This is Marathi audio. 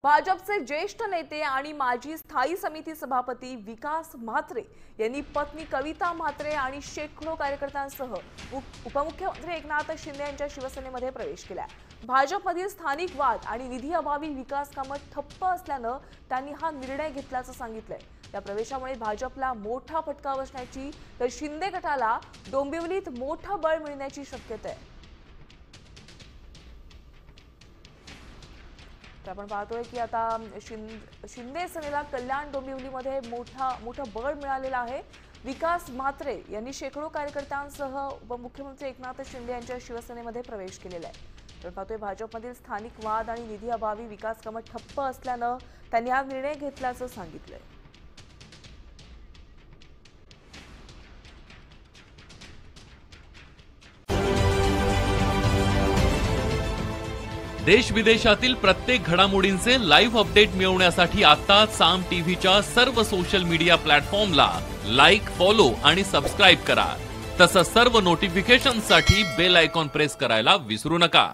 भाजपचे ज्येष्ठ नेते आणि माजी स्थायी समिती सभापती विकास म्हात्रे यांनी पत्नी कविता म्हात्रे आणि शेकडो कार्यकर्त्यांसह उपमुख्यमंत्री एकनाथ शिंदे यांच्या शिवसेनेमध्ये प्रवेश केला। भाजपमधील स्थानिक वाद आणि निधी अभावी विकास कामे ठप्प असल्याने त्यांनी हा निर्णय घेतल्याचं सांगितलंय। या प्रवेशामुळे भाजपला मोठा फटका बसण्याची तर शिंदे गटाला डोंबिवलीत मोठं बळ मिळण्याची शक्यता आहे। आपण पाहतोय की आता शिंदे सेनेला कल्याण डोंबिवलीमध्ये मोठं बळ मिळालेलं आहे। विकास म्हात्रे यांनी शेकडो कार्यकर्त्यांसह उपमुख्यमंत्री एकनाथ शिंदे यांच्या शिवसेनेमध्ये प्रवेश केलेला आहे। तर पाहतोय भाजपमधील स्थानिक वाद आणि निधी अभावी विकास कामे ठप्प असल्याने त्यांनी हा निर्णय घेतल्याचं सांगितलंय। देश विदेशातील प्रत्येक घडामोडींचे लाईव्ह अपडेट मिळवण्यासाठी आता साम टीव्हीच्या सर्व सोशल मीडिया प्लॅटफॉर्मला लाईक, फॉलो आणि सबस्क्राइब करा। तसंच सर्व नोटिफिकेशनसाठी बेल आयकॉन प्रेस करायला विसरू नका।